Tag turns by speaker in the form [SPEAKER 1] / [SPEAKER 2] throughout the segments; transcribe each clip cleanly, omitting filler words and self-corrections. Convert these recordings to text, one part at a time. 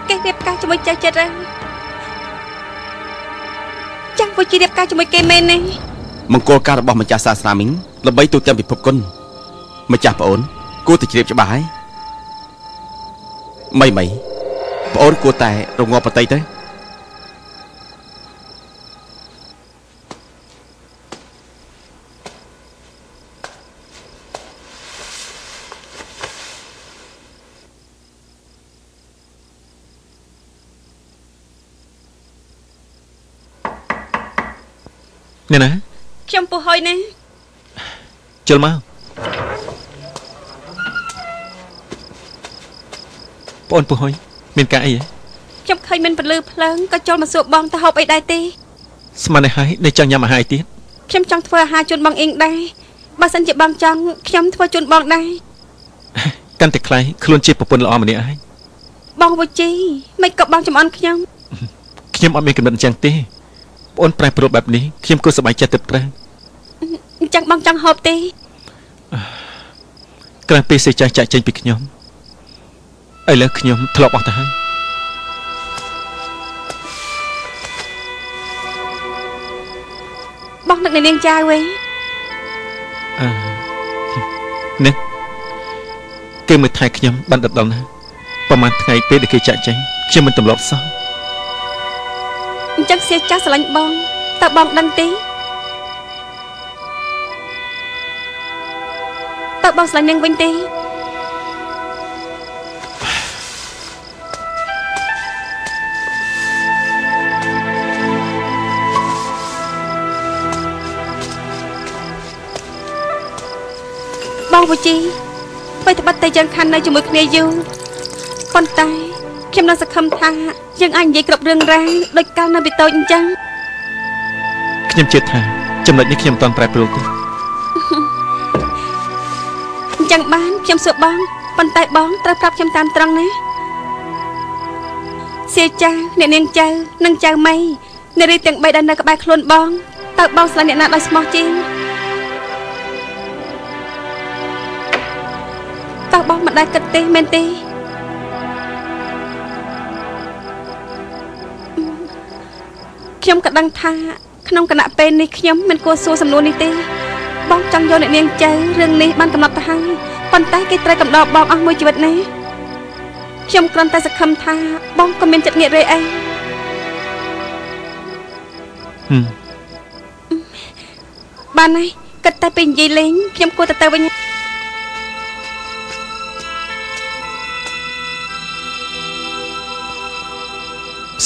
[SPEAKER 1] គេរៀបការជាមួយចាស់ចិត្តហើយចាំពួកជារៀបការជាមួយគេមែនទេ
[SPEAKER 2] មង្គលការរបស់ម្ចាស់សាសនាមីងល្បីទូទាំងពិភពគុណម្ចាស់ប្អូនគួរតែជ្រាបច្បាស់ហើយមីប្អូនគួរតែរងាប់បន្តិចទៅ
[SPEAKER 3] នេះណា
[SPEAKER 1] ខ្ញុំពុះហើយណា
[SPEAKER 3] ជិលមកបងពុះហើយមានការអី
[SPEAKER 1] ខ្ញុំឃើញមានពលឺភ្លើងក៏ចូលមកសួរបងទៅហូបអីដែរទេ
[SPEAKER 3] ស្មានហើយដែលចង់ញ៉ាំអាហារទៀត
[SPEAKER 1] ខ្ញុំចង់ធ្វើអាហារជូនបងអ៊ីងដែរបើសិនជាបងចង់ខ្ញុំធ្វើជូនបងដែរ
[SPEAKER 3] កាន់តែខ្លៃខ្លួនជាប្រពន្ធល្អម្នាក់ហើយ
[SPEAKER 1] បងវជីមិនក៏បងចំអន់ខ្ញុំ
[SPEAKER 3] អត់មានកំណត់អញ្ចឹងទេបងប្រែប្រួលបែបនេះខ្ញុំគួរសប្បាយចិត្តទៅត្រូវ
[SPEAKER 1] អញ្ចឹងបងចង់ហូបទេ
[SPEAKER 3] ក្រោយពេលសេចាស់ចាក់ចេញពីខ្ញុំឥឡូវខ្ញុំធ្លាប់អស់ទៅហើយ
[SPEAKER 1] បងនឹកនាងចាវវិញ
[SPEAKER 3] នេះគេមើលថែខ្ញុំបានដិតដល់ណាប្រហែលថ្ងៃពេលដែលគេចាក់ចេញខ្ញុំមិនទម្លាប់សោះ
[SPEAKER 1] អញ្ចឹងសេចាស់ស្រឡាញ់បងតើបងដឹងទេតើបងស្រឡាញ់នាងវិញទេបងវជីពេលត្បិតតែយើងខាននៅជាមួយគ្នាយូរប៉ុន្តែខ្ញុំនៅសង្ឃឹមថាយើងអាចនិយាយគ្រប់រឿងរ៉ាវដូចកាលនៅពីតូចអញ្ចឹង
[SPEAKER 3] ខ្ញុំជឿថាចំណុចនេះខ្ញុំមិនទាន់ប្រែប្រួលទេ
[SPEAKER 1] អញ្ចឹងបានខ្ញុំសួរបងប៉ុន្តែបងត្រូវប្រាប់ខ្ញុំតាមត្រង់ណាសៀចាអ្នកនាងចៅនិងចៅម៉ៃនារីទាំង3ដែលនៅក្បែរខ្លួនបងតើបងស្រឡាញ់អ្នកណាដោយស្មោះជាងតើបងមិនដែលគិតទេមែនទេខ្ញុំក៏ដឹងថាក្នុងគណៈពេលនេះខ្ញុំមិនគួរសួរសំណួរនេះទេបងចង់យកអ្នកនាងចៅរឿងនេះបានកំណត់ទៅហើយប៉ុន្តែគេត្រូវកំដរបងអស់មួយជីវិតណាខ្ញុំគ្រាន់តែសង្ឃឹមថាបងក៏មានចិត្តងាករេអីបានហើយគិតតែពេលនិយាយលេងខ្ញុំគួរទៅវិញ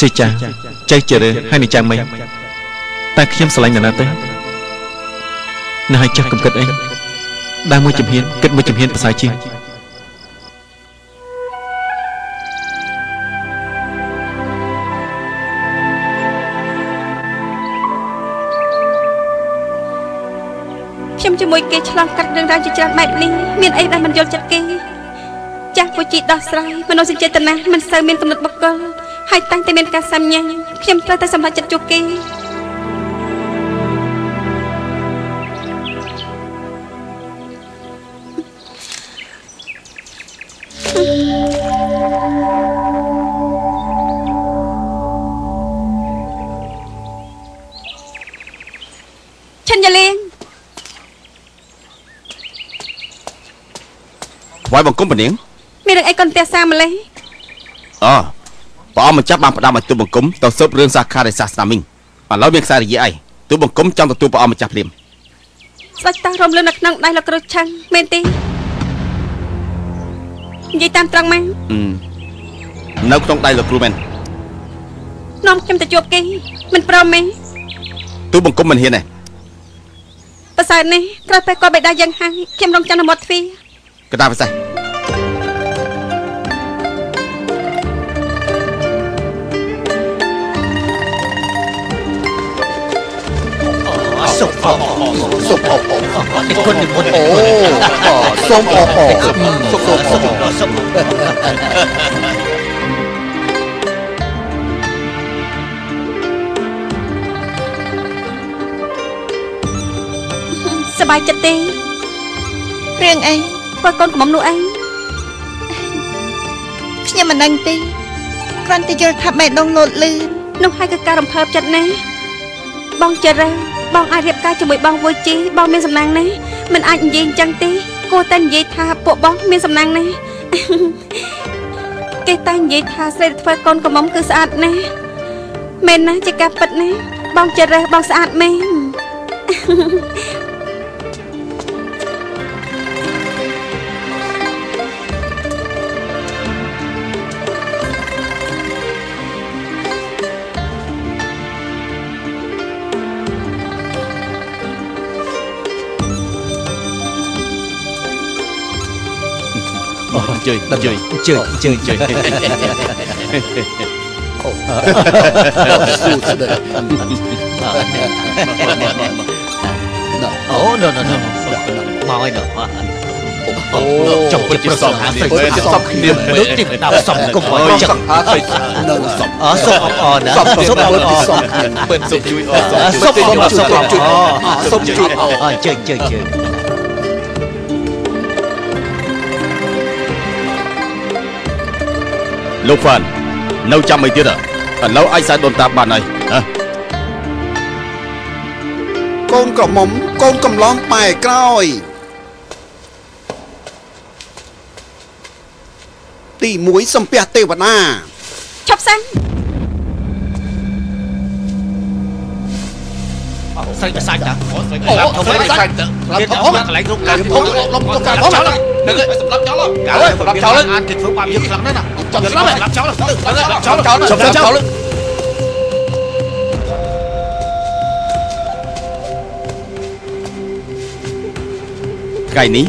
[SPEAKER 3] សេចាចៃជរើហើយនឹងចាំមិញតែខ្ញុំស្រឡាញ់នរណាទៅនៅឲ្យចាស់កំគិតអីដើរមួយជំហានគិតមួយជំហានប្រសើរជាង
[SPEAKER 1] ខ្ញុំជាមួយគេឆ្លងកាត់រឿងរ៉ាវជាច្រើនបែបនេះមានអីដែលមិនយល់ចិត្តគេចាស់ពូជីដោះស្រាយមនោសញ្ចេតនាមិនសូវមានកំណត់បកលហើយតាំងតែមានការសាំញ៉ាំខ្ញុំត្រូវតែសម្រេចចិត្តជួបគេឆាន់យ៉ាលៀង
[SPEAKER 2] វាយបង្គំពនាង
[SPEAKER 1] មានរឿងអីកូនផ្ទះសាម្លេះ
[SPEAKER 2] ព្រះអង្គមិនចាប់បានផ្ដាំឲ្យទូបង្គំទៅស៊ើបរឿងសាខានៃសាសនាមីងឥឡូវមានខ្សែរយៈអីទូបង្គំចង់ទទួលព្រះអង្គម្ចាស់ភ្លាម
[SPEAKER 1] ស្ដេចតារំលឹកនៅក្នុងដៃលោកគ្រូឆាំងមែនទេនិយាយតាមត្រង់មក
[SPEAKER 2] នៅក្នុងដៃលោកគ្រូមែន
[SPEAKER 1] នាំខ្ញុំទៅជួបគេមិនព្រមទេ
[SPEAKER 2] ទូបង្គំមិនហ៊ានទេ
[SPEAKER 1] ប្រសើរនេះក្រោយពេលគាត់បេដាយ៉ាងហើយខ្ញុំរងចាំនៅមាត់ទ្វារ
[SPEAKER 2] កតាពិសេស
[SPEAKER 4] សុំអូសុំអូនេះคนអូសុំអូសុំ
[SPEAKER 1] សប្បាយចិត្តទេរឿងអីធ្វើកូនកំមុំនោះអីខ្ញុំមិនដឹងទេ
[SPEAKER 5] គ្រាន់តែយល់ថាបេះដូងលោតលឿន
[SPEAKER 1] នោះហើយគឺការរំភើបចិត្តណាបងចរើបងអាចរៀបការជាមួយបងវូជីបងមានសំណាងណាមិនអាចនិយាយអញ្ចឹងទេគួរតែនិយាយថាពួកបងមានសំណាងណាគេតែនិយាយថាស្រីធ្វើកូនកំមុំគឺស្អាតណាស់មែនណាជាការពិតណាបងចរើបងស្អាតមែន
[SPEAKER 2] chơi chơi
[SPEAKER 4] Ồ, no. Mỏi nữa. Trong cái chiếc sòng hàng phải sòng niềm nước tìm đào sòng cùng với chẳng sòng đã sòng bên sòng chui sòng chui chơi
[SPEAKER 2] Lục Phần nấu chăm mấy tiết à nấu anh sẽ đồn tạm bàn này hả
[SPEAKER 6] con cỏ mắm con cầm lon bài coi tỉ muối xâm pẹt tê vật à
[SPEAKER 1] chọc xanh
[SPEAKER 4] xanh xanh đã không phải xanh làm thổ lại không làm thổ lông cả đó đừng làm cháu lo cả làm cháu lên ăn thịt phượng bao nhiêu lần đấy nè làm cháu là làm cháu lên
[SPEAKER 2] ngày ní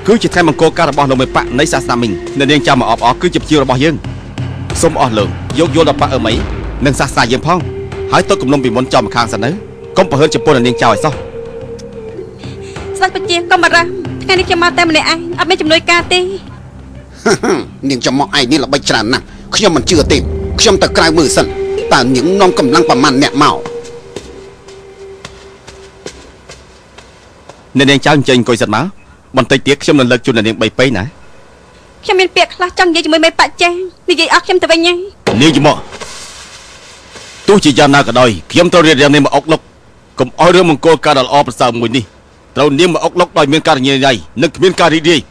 [SPEAKER 2] cứ chỉ thay bằng cô caរបស់លោកមេប៉ាក់នៃសាសនាមីងនៅនាងចាំមកអបអរគឺជាជារបស់យើងសូមអស់លោកយកយល់ដល់ប៉ាក់អឺមីនិងសាសនាយើងផងហើយទៅគំនុំពីមុនចំម្ខាងសិនទៅកុំប្រហើនចំពោះនាងចោលឲ្យសោះ
[SPEAKER 1] ស្ដេចបញ្ជាកុំបារម្ភថ្ងៃនេះខ្ញុំមកតែម្នាក់ឯងអត់មានជំនួយការទេ
[SPEAKER 6] នាងចំមកឯងនេះល្បិចច្រើនណាស់ខ្ញុំមិនជឿទេខ្ញុំទៅក្រៅមើលសិនតើនាងនាំកម្លាំងប្រមាណអ្នកមក
[SPEAKER 2] នាងចៅអញ្ជើញអង្គុយសិនមកបន្តិចទៀតខ្ញុំនឹងលើកជូននាង3ពេកណា
[SPEAKER 1] ខ្ញុំមានពាក្យខ្លះចង់និយាយជាមួយមេប៉ាក់ចានិយាយអស់ខ្ញុំទៅវិញហើយ
[SPEAKER 2] នាងមកទោះជាយ៉ាងណាក៏ដោយខ្ញុំត្រូវរៀបរៀងនាងមកអុកលុកកុំអោយរឿងមង្គលការដ៏ល្អប្រសើរមួយនេះត្រូវនាងមកអុកលុកដោយមានការញញៃនិងគ្មានការរីករាយ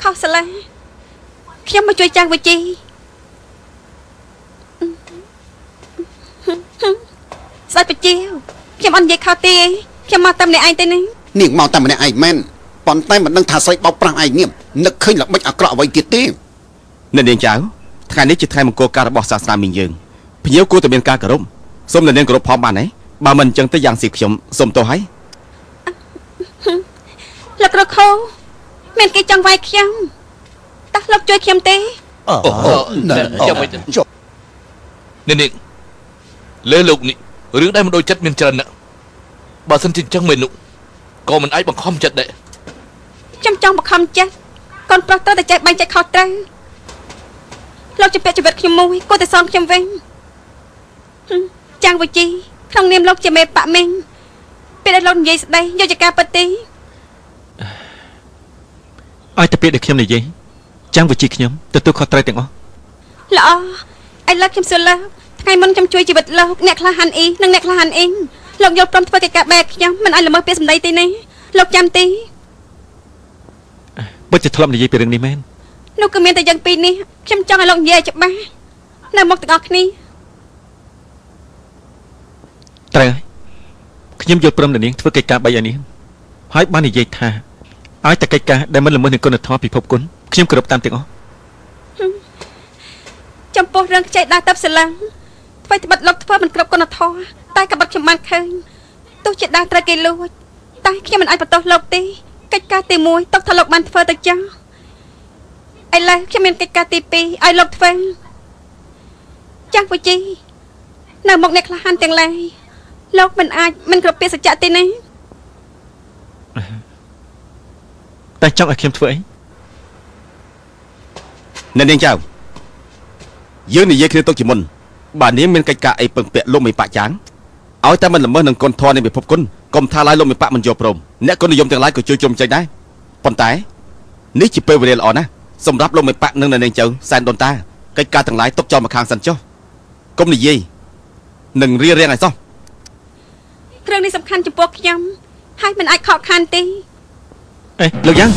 [SPEAKER 1] ខុសស្លាខ្ញុំមកជួយចាស់វិជីស្ដេចបញ្ជាខ្ញុំអត់និយាយខុសទេខ្ញុំមកតែម្នាក់ឯងទេ
[SPEAKER 6] នាងមកតែម្នាក់ឯងមែនប៉ុន្តែមិនដឹងថាស្រីបោកប្រាស់ឯងងៀមនឹកឃើញល្បិចអាក្រក់អ្វីទៀតទេ
[SPEAKER 2] នាងចៅថ្ងៃនេះជាថ្ងៃមង្គលការរបស់សាសនាមីងយើងភ្ញៀវគួរតែមានការគោរពសូមនាងគោរពផងបានទេបើមិនអញ្ចឹងទៅយ៉ាងស៊ីខ្ញុំសូមទោសហើយ
[SPEAKER 1] លោកគ្រូខូមានគេចង់វាយខ្ញុំតោះលោកជួយខ្ញុំទេ
[SPEAKER 4] ចាំមិនចុះនាងលើលោកនេះរឿងដែលមិនដូចចិត្តមានច្រើនណាស់បើសិនជាអញ្ចឹងមែននោះក៏មិនអាចបង្ខំចិត្តដែរ
[SPEAKER 1] ខ្ញុំចង់បង្ខំចិត្តកូនប្រុសត្រូវតែចេះបែងចែកខុសត្រូវលោកជាពាក់ជីវិតខ្ញុំមួយគួរតែសងខ្ញុំវិញចាំងវិជីក្នុងនាមលោកជាមេប៉ាក់មីងពេលដែលលោកនិយាយស្ដីយកជាការពិតទេ
[SPEAKER 3] ឲ្យតែពេលដែលខ្ញុំនិយាយចាំងវិជីខ្ញុំទទួលខុសត្រូវទាំងអស់
[SPEAKER 1] ល្អឥឡូវខ្ញុំសួរលោកថ្ងៃមុនខ្ញុំជួយជីវិតលោកអ្នកខ្លះហាន់អ៊ីនិងអ្នកខ្លះហាន់អ៊ីងលោកយល់ព្រមធ្វើកិច្ចការបែបខ្ញុំមិនឲ្យល្មើសពាក្យសម្ដីទេណាលោកចាំទេ
[SPEAKER 3] បើជាធ្លាប់និយាយពីរឿងនេះមែន
[SPEAKER 1] នោះគឺមានតែយ៉ាងពីរនេះខ្ញុំចង់ឲ្យលោកនិយាយឲ្យច្បាស់នៅមុខទាំងអស់គ្នា
[SPEAKER 3] ត្រូវហើយខ្ញុំយល់ព្រមនាងធ្វើកិច្ចការ3អានេះហើយបាននិយាយថាឲ្យតែកិច្ចការដែលមិនល្មើសនឹងគុណធម៌ពិភពគុណខ្ញុំគោរពតាមទាំងអស់
[SPEAKER 1] ចំពោះរឿងខ្ចីដើរទៅស្រឡឹងធ្វើត្បិតលោកធ្វើមិនគ្រប់គុណធម៌តែក្បត់ខ្ញុំបានឃើញទោះជាដើរត្រូវគេលួចតែខ្ញុំមិនអាចបន្ទោសលោកទេកិច្ចការទី1ទុកថាលោកបានធ្វើទៅចោលឥឡូវខ្ញុំមានកិច្ចការទី2ឲ្យលោកធ្វើចាស់វិជីនៅមុខអ្នកក្លាហានទាំងឡាយលោកមិនអាចមិនគ្រប់ពាក្យសច្ចៈទេណា
[SPEAKER 3] តែចង់ឲ្យខ្ញុំធ្វើអី
[SPEAKER 2] នាងចៅយើងនិយាយគ្នាទុកជាមុនបើនាងមានកិច្ចការអីពឹងពាក់លោកមេប៉ាក់ចាំងឲ្យតែមិនល្មើសនឹងគុណធម៌នៃពិភពគុណកុំថាឡើយលោកមេប៉ាក់មិនយល់ព្រមអ្នកគុណនិយមទាំងឡាយក៏ជួយជុំចេញដែរប៉ុន្តែនេះជាពេលវេលាល្អណាស់សម្រាប់លោកមេប៉ាក់និងនាងចៅសែនដូនតា កិច្ចការទាំងឡាយទុកចោលមកខាងសិនចុះកុំនិយាយនឹងរៀបរៀងឲ្យសោះ
[SPEAKER 1] រឿងនេះសំខាន់ចំពោះខ្ញុំហើយមិនអាចខកខានទេ
[SPEAKER 3] អេលោកយ៉ាង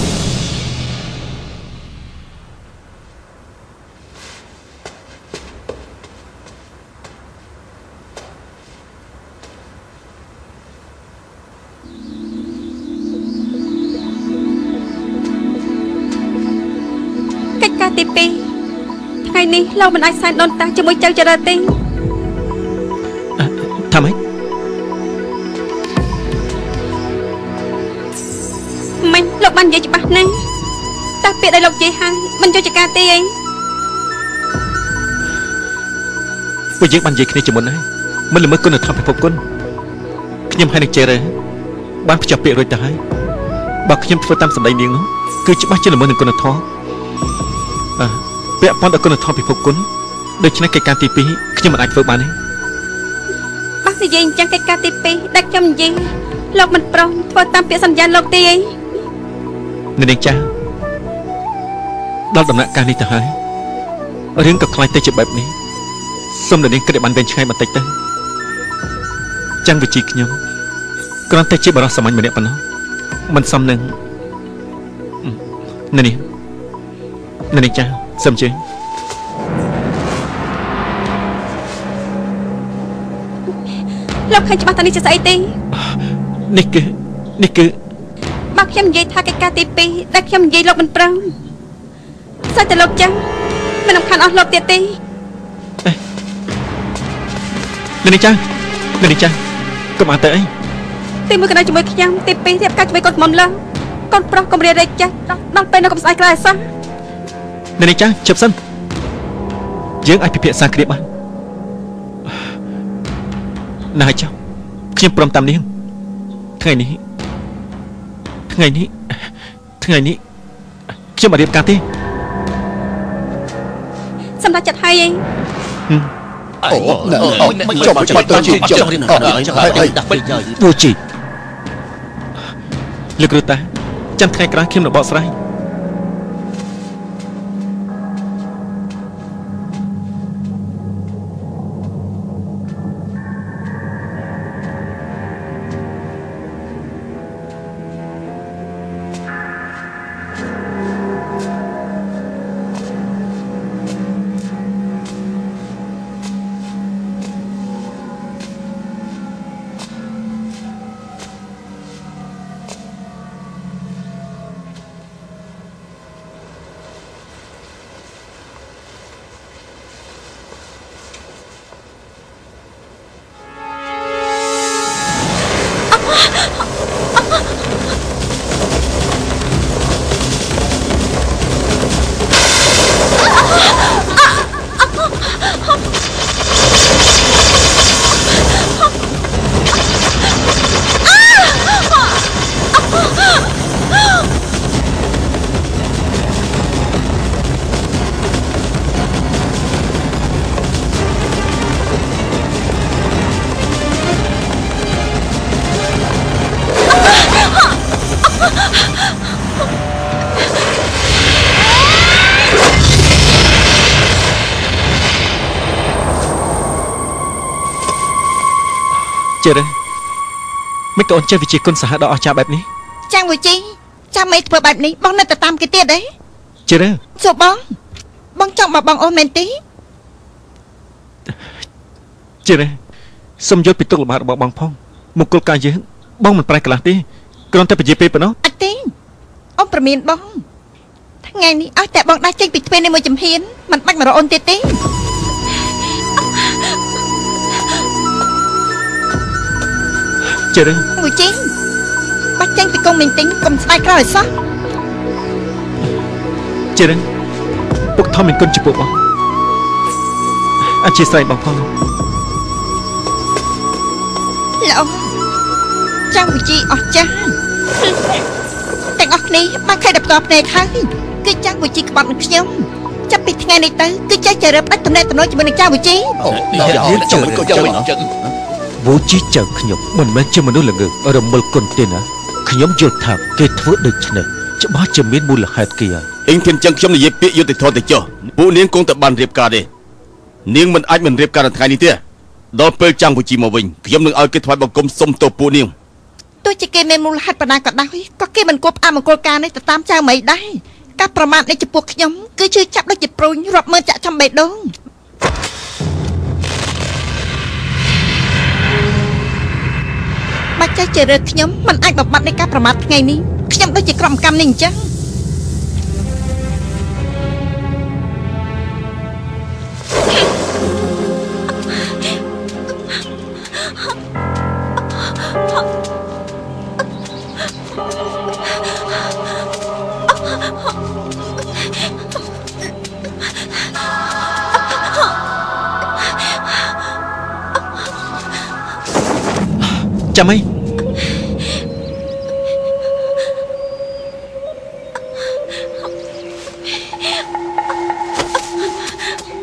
[SPEAKER 1] កិច្ចការទី2ថ្ងៃនេះលោកមិនអាចសែនដូនតាជាមួយចៅចរិតទេ
[SPEAKER 3] ថាម៉េច
[SPEAKER 1] មិនលោកបាននិយាយច្បាស់ណាស់តែពាក្យដែលលោកនិយាយហើយមិនចូលចការទេអី
[SPEAKER 3] ពួកយើងបាននិយាយគ្នាជាមុនហើយមិនល្មើសគុណធម៌ពិភពគុណខ្ញុំហើយនឹងជេរ៉េបានភ្ជាប់ពាក្យរួចទៅហើយបើខ្ញុំធ្វើតាមសម្ដីនាងនោះគឺច្បាស់ជាល្មើសនឹងគុណធម៌ពាក់ព័ន្ធដល់គុណធម៌ពិភពគុណដូច្នេះកិច្ចការទី2ខ្ញុំមិនអាចធ្វើបានទេ
[SPEAKER 1] បើនិយាយអញ្ចឹងកិច្ចការទី2ដែលខ្ញុំនិយាយលោកមិនព្រមធ្វើតាមពាក្យសន្យាលោកទេអី
[SPEAKER 3] នាងចាស់ដល់ដំណាក់កាលនេះទៅហើយរឿងក៏ខ្លាចទៅជាបែបនេះសូមនាងគិតឲ្យបានវែងឆ្ងាយបន្តិចទៅចាំងវិជីខ្ញុំគ្រាន់តែជាបរិសុទ្ធសាមញ្ញម្នាក់ប៉ុណ្ណោះមិនសមនឹងនាងចាស់សូមជឿ
[SPEAKER 1] លោកឃើញច្បាស់តានេះជាស្អីទេ
[SPEAKER 3] នេះគឺ
[SPEAKER 1] បើខ្ញុំនិយាយថាកិច្ចការទី2ដែលខ្ញុំនិយាយលោកមិនព្រមស្អីតែលោកចឹងមិនរំខានអស់លោកទៀតទេ
[SPEAKER 3] នាងចាស់កុំអត់ទៅអី
[SPEAKER 1] ទី1កណ្ដាលជាមួយខ្ញុំទី2រៀបការជាមួយកូនខ្មុំលើកូនប្រុសកុំរៀបរែកចាស់ដល់ពេលនៅកុំស្អែកក្រៅអសោះ
[SPEAKER 3] នាងចាស់ជិបសិនយើងអាចពិភាក្សាគ្នាបានណាស់ចុះខ្ញុំព្រមតាមនាងថ្ងៃនេះខ្ញុំមករៀបការទេ
[SPEAKER 1] សម្រាប់ចិត្តហើយអី
[SPEAKER 6] ចុះមកទៅជាចុះ
[SPEAKER 3] ពូជីលោកគ្រូតាចាំថ្ងៃក្រោយខ្ញុំនឹងបកស្រាយជិរមិនក៏អូនចេះវិជាគុណសហដ៏អស្ចារ្យបែបនេះ
[SPEAKER 5] ចាំងវិជីចាំមិនធ្វើបែបនេះបងនៅតែតាមគេទៀតទេ
[SPEAKER 3] ជិរ
[SPEAKER 5] សូបងចង់មកបងអូនមែនទេ
[SPEAKER 3] ជិរសុំយល់ពីទុកលំបាករបស់បងផងមកគល់ការយើងបងមិនប្រែកន្លះទេគ្រាន់តែពជាពេលប៉ុណ្ណោះ
[SPEAKER 5] អត់ទេអូនប្រមានបងថ្ងៃនេះអស់តែបងដាច់ចេញពីទ្វេនេះមួយចំហៀនមិនបាច់មករកអូនទៀតទេ
[SPEAKER 3] ជិរ
[SPEAKER 5] មួយជីបាច់ចេញពីកុំមីងទិញកុំស្បែកក្រោយឲ្យសោះ
[SPEAKER 3] ជិរពុកធំមានគុណចំពោះបងអធិស្ឋានបងផង
[SPEAKER 5] ល្អចាំងវិជីអស់ចាស់ទាំងអស់គ្នាបានខែដល់ផ្ទាល់ភ្នែកហើយគឺចាំងវិជីក្បត់នឹងខ្ញុំចាប់ពីថ្ងៃនេះទៅគឺចេះចរិតដាច់ទំនាក់ទំនងជាមួយនឹងចាំងវិជី
[SPEAKER 3] វូជីចៅខ្ញុំមិនមែនជាមនុស្សល្ងើរមិលគុណទេណាខ្ញុំយល់ថាគេធ្វើដូច្នេះច្បាស់ជាមានមូលហេតុគេហើយ
[SPEAKER 2] អ៊ីងធានចឹងខ្ញុំនិយាយពាក្យយុត្តិធម៌ទៅចុះ ពួកនាងគង់តែបានរៀបការទេនាងមិនអាចមិនរៀបការនៅថ្ងៃនេះទេដល់ពេលចាំពូជីមកវិញខ្ញុំនឹងឲ្យគេថ្វាយបង្គំសុំទោសពួកនាង
[SPEAKER 5] ទោះជាគេមានមូលហេតុបណ្ណាក៏ដោយក៏គេមិនគប់អមង្គលការនេះទៅតាមចៅមីដែរការប្រមាថនៃចំពោះខ្ញុំគឺជឿចាប់ដូចជាព្រួញរាប់ម៉ឺនចាក់ចំបេះដូងបាច់ចេះជារើខ្ញុំមិនអាចបំបត្តិនៃការប្រមាថថ្ងៃនេះខ្ញុំដូចជាក្រុមកម្មនេះអញ្ចឹង
[SPEAKER 3] ចាំអី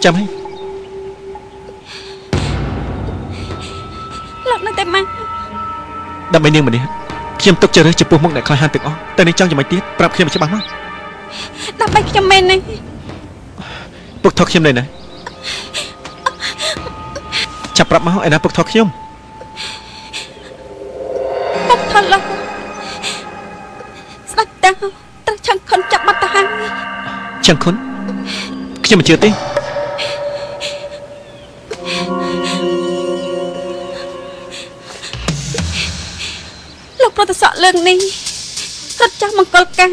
[SPEAKER 3] ចាំអី
[SPEAKER 1] លោកនៅតែមក
[SPEAKER 3] ដើម្បីនាងម្នាក់ខ្ញុំទុកជ្រើសចំពោះមុខអ្នកក្លាហានទាំងអស់តែនាងចង់យ៉ាងម៉េចទៀតប្រាប់ខ្ញុំច្បាស់មក
[SPEAKER 1] ដើម្បីខ្ញុំមែនទេ
[SPEAKER 3] ពុកថោខ្ញុំនៅណាចាប់ប្រាប់មកឯណាពុកថោខ្ញុំ
[SPEAKER 1] ពុកថោលោកស្ដេចតាត្រូវឆឹងខុនចាប់បាត់ទៅហើយ
[SPEAKER 3] ឆឹងខុនខ្ញុំមិនជឿទេ
[SPEAKER 1] លោកប្រតិសក់លើកនេះរត់ចាស់មង្គលការ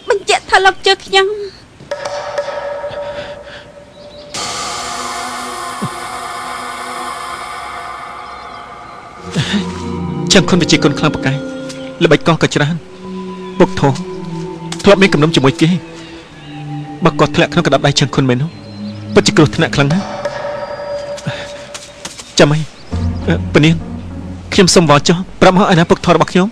[SPEAKER 1] បញ្ជាក់ថាលោកជឿខ្ញុំ
[SPEAKER 3] ឆឹងខុនវិជាគុណខ្លាំងប្រកែល្បិចកោះក៏ច្រើនពុកធោធ្លាប់មានគំនុំជាមួយគេបើគាត់ធ្លាក់ក្នុងកណ្ដាប់ដៃឆឹងខុនមែននោះពិតជាគ្រោះថ្នាក់ខ្លាំងណាស់ចាំអីពនាងខ្ញុំសូមវល់ចុះប្រាប់មកឯណាពុកថោរបស់ខ្ញុំ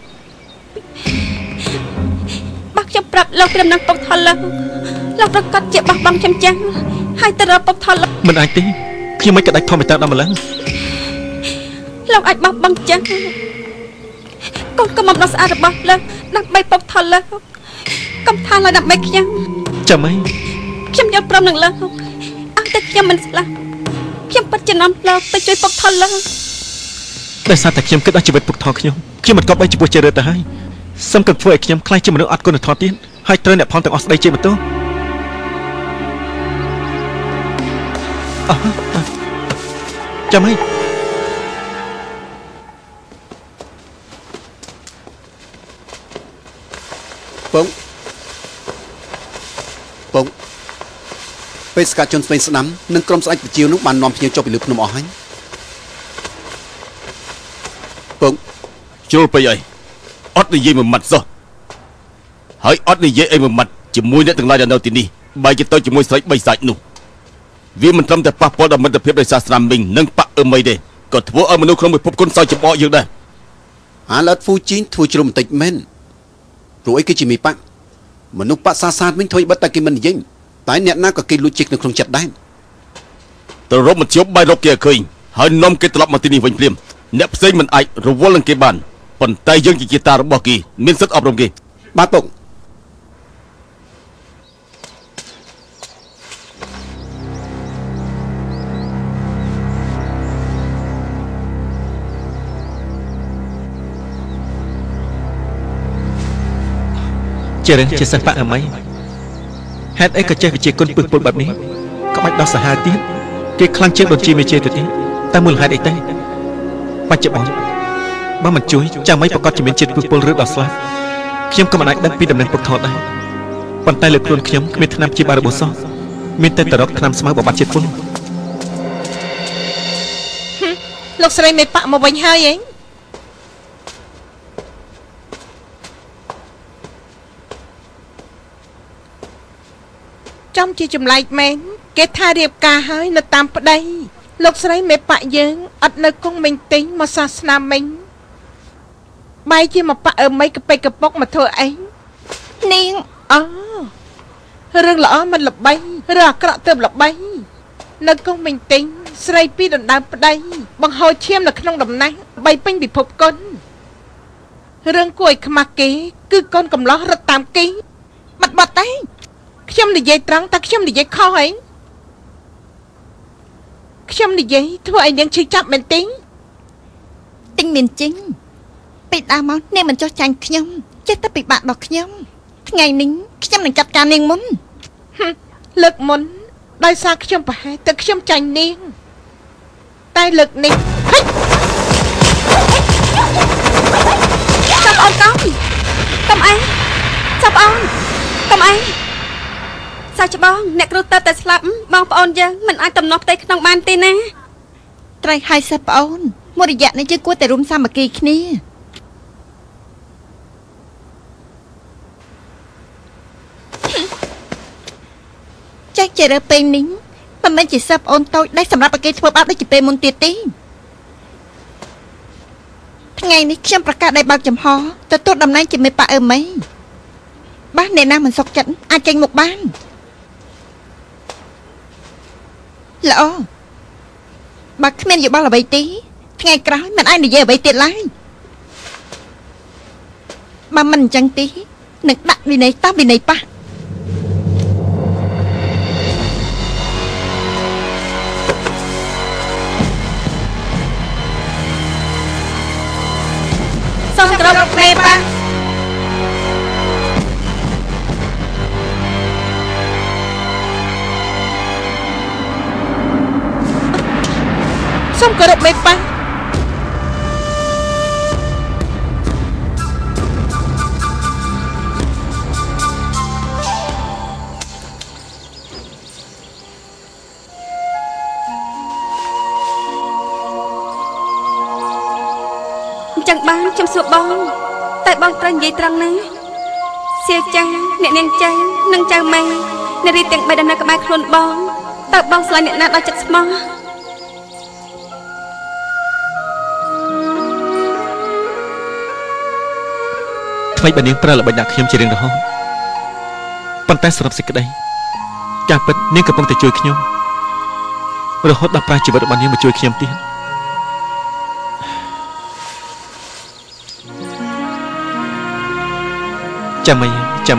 [SPEAKER 1] បើខ្ញុំប្រាប់លោកពីដំណឹងពុកថោលោកប្រកាសជាបោះបង់ខ្ញុំចឹងហើយទៅរកពុកថោលោក
[SPEAKER 3] មិនអាចទេខ្ញុំមិនក្តាច់ធម្មតាដល់ម្លឹង
[SPEAKER 1] លោកអាចបោះបង់ចឹងកូនកំមដល់ស្អាតរបស់លោកដើម្បីពុកថោលោកកំថាឡើយដើម្បីខ្ញុំ
[SPEAKER 3] ចាំអី
[SPEAKER 1] ខ្ញុំយល់ព្រមនឹងលោកអត់តែខ្ញុំមិនស្លាប់ខ្ញុំពិតជានាំលោកទៅជួយពុកថោលោក
[SPEAKER 3] ដោយសារតែខ្ញុំគិតដល់ជីវិតពុកថោខ្ញុំមិនគប្បីចំពោះជារើទៅហើយសូមកឹកធ្វើឲ្យខ្ញុំខ្លាចជាមនុស្សអត់គុណធម៌ទៀតហើយត្រូវអ្នកផងទាំងអស់ស្ដីជាបន្ទោសចាំអី
[SPEAKER 6] ពងពេលស្កាត់ជន់ស្វែងស្ដាំនិងក្រុមស្ដេចប្រជានោះបាននាំភ្ញៀវចុះពីលើភ្នំអស់ហើយពង
[SPEAKER 2] ជ្រុលពេកអីអត់និយាយមួយម៉ាត់សោះហើយអត់និយាយអីមួយម៉ាត់ជាមួយអ្នកទាំងឡាយដែលនៅទីនេះបែរជាទៅជាមួយស្រីបីសាច់នោះវាមិនត្រឹមតែប៉ះពាល់ដល់មិត្តភាពដោយសារស្នាមមីងនិងប៉ាក់អឺមីទេក៏ធ្វើឲ្យមនុស្សក្នុងពិភពគុណសោយច្បោកយើងដែរ
[SPEAKER 6] អាឡឺតហ្វូជីនធ្វើជ្រុំបន្តិចមែនព្រោះអីគេជាមីប៉ាក់មនុស្សប៉ាក់សាទវិញធ្វើបិទតែគេមិននិយាយតែអ្នកណាក៏គេលួចជិះនៅក្នុងចិត្តដែរ
[SPEAKER 2] ទៅរកមធ្យមបាយរកគេឲ្យឃើញហើយនាំគេត្រឡប់មកទីនេះវិញភ្លាមអ្នកផ្សេងមិនអាចរវល់នឹងគេបានប៉ុន្តែយើងជាតារបស់គេមានសិទ្ធិអប់រំគេ
[SPEAKER 6] បាទពុក
[SPEAKER 3] ជារឿងជាសិស្សប៉ាក់អមីហេតុអីក៏ចេះវិជាគុណពឹសពុលបែបនេះក៏បាច់ដោះសាហាវទៀតគេខ្លាំងជាងដូចជាមេជេទៅទៀតតែមូលហេតុអីទេបច្ចុប្បន្នបើមិនជួយចាំមិនប្រកាសជាមានជាតិពឹសពុលឬដល់ស្លាប់ខ្ញុំក៏មិនអាចដឹងពីដំណឹងពុកថតដែរប៉ុន្តែលើខ្លួនខ្ញុំគ្មានថ្នាំជាបារបោះសោះមានតែតរកថ្នាំស្មៅបំបត្តិជាតិពុល
[SPEAKER 5] លោកស្រីមេប៉ាក់មកវិញហើយហ៎ចំជាចម្លែកមែនគេថារៀបការហើយនៅតាមប្តីលោកស្រីមេប៉ាក់យើងអត់នៅគង់មិញទិញមកសាសនាមិញបែរជាមកប៉ាក់អឺមីកពេកកពុកមកធ្វើអីនាងអូរឿងល្អមិនល្បីរឿងអាក្រក់ទើបល្បីនៅគង់មិញទិញស្រីពីរដណ្ដើមប្តីបង្ហូរឈាមនៅក្នុងដំណាស់បីពេញពិភពគុណរឿងគួរឲ្យខ្មាស់គេគឺកូនកំឡោះរត់តាមគេបាត់ទេខ្ញុំនិយាយត្រង់តែខ្ញុំនិយាយខុសហី ខ្ញុំនិយាយធ្វើឲ្យនាងឈឺចាប់មែនទេទិញមានជិញពីដើមមកនាងមិនចោះចាញ់ខ្ញុំចេះតែពិបាកដល់ខ្ញុំថ្ងៃនេះខ្ញុំនឹងចាត់ការនាងមុនលើកមុនដោយសារខ្ញុំប្រហែលតែខ្ញុំចាញ់នាងតែលើកនេះ
[SPEAKER 1] ចាប់អូនកុំអីចាប់អូនកុំអីសាច់ច្បងអ្នកគ្រូទៅតែស្លាប់បងប្អូនយើងមិនអាចតំណផ្ទៃក្នុងបានទេណា
[SPEAKER 5] ត្រៃហើយសិស្សប្អូនមួយរយៈនេះយើងគួរតែរួមសាមគ្គីគ្នាចាច់ជារើពេលនេះមិនមែនជាសិស្សប្អូនតូចដែលសម្រាប់ឲ្យគេធ្វើបាបដូចជាពេលមុនទៀតទេថ្ងៃនេះខ្ញុំប្រកាសឲ្យបើកចំហទទួលតំណែងជាមេប៉ាអឺមីបាទអ្នកណាមិនសុខចិត្តអាចចេញមុខបានល្អបើគ្មានយោបល់អ្វីទេថ្ងៃក្រោយមិនអាចនិយាយអ្វីទៀតឡើយបើមិនអញ្ចឹងទេនឹងដាក់វិន័យតាមវិន័យប៉ះ
[SPEAKER 1] សូមក្រុមមេប៉ា
[SPEAKER 5] សូមគោរពមេប៉ា
[SPEAKER 1] ចឹងបានខ្ញុំសួរបងតែបងត្រូវនិយាយត្រង់ណាសៀចាអ្នកនាងចៅនិងចៅម៉ែនារីទាំង3ដែលនៅក្បែរខ្លួនបងតើបងស្រឡាញ់អ្នកណាដល់ចិត្តស្មោះ
[SPEAKER 3] ថ្មីបើនាងប្រើល្បិចដាក់ខ្ញុំជារៀងរហូតប៉ុន្តែសរុបសេចក្តីការពិតនាងកំពុងតែជួយខ្ញុំរហូតដល់ប្រាជីវិតរបស់នាងមកជួយខ្ញុំទៀតចាំ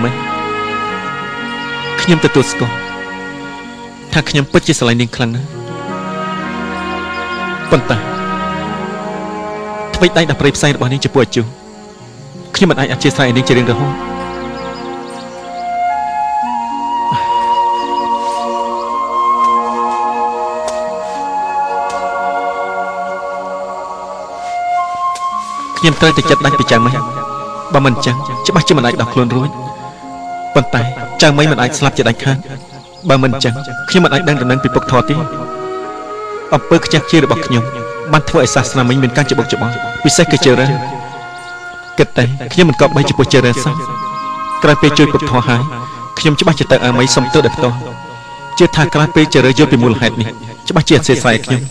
[SPEAKER 3] មិនខ្ញុំទទួលស្គាល់ថាខ្ញុំពិតជាស្រឡាញ់នាងខ្លាំងណាស់ប៉ុន្តែថ្មីដៃដល់ព្រៃផ្សែងរបស់នាងចំពោះអាយុខ្ញុំមិនអាចអធិស្ឋានឲ្យនាងជារៀងរហូតខ្ញុំត្រូវតែចិត្តដាច់ពីចៅម៉ៃបើមិនអញ្ចឹងច្បាស់ជាមិនអាចដោះខ្លួនរួចប៉ុន្តែចៅម៉ៃមិនអាចស្លាប់ជាដាច់ខាតបើមិនអញ្ចឹងខ្ញុំមិនអាចដឹងដំណឹងពីពុកធរទេអំពើខ្ជះខ្ជាយរបស់ខ្ញុំបានធ្វើឲ្យសាសនាមិញមានការច្បុកច្បល់ពិសេសគឺជើរ៉ាគិតតែខ្ញុំមិនក៏បីចំពោះជើរ៉ាសោះក្រោយពេលជួយពុកធរហើយខ្ញុំច្បាស់ជាទៅអើមីសុំទោសដោយផ្ទាល់ជឿថាក្រោយពេលជើរ៉ាយល់ពីមូលហេតុនេះច្បាស់ជាអធិស្ឋានខ្ញុំ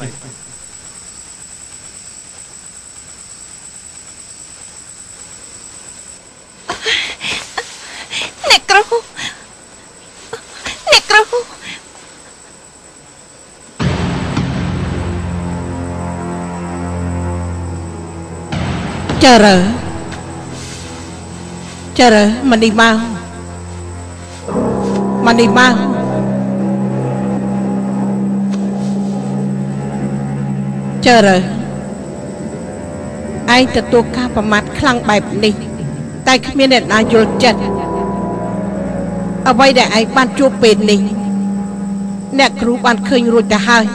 [SPEAKER 5] ចារ៉ាមកនេះមកចារ៉ាឯងទទួលការប្រមាថខ្លាំងបែបនេះតែគ្មានអ្នកណាយល់ចិត្តអ្វីដែលឯងបានជួបពេលនេះអ្នកគ្រូបានឃើញរួចទៅហើយ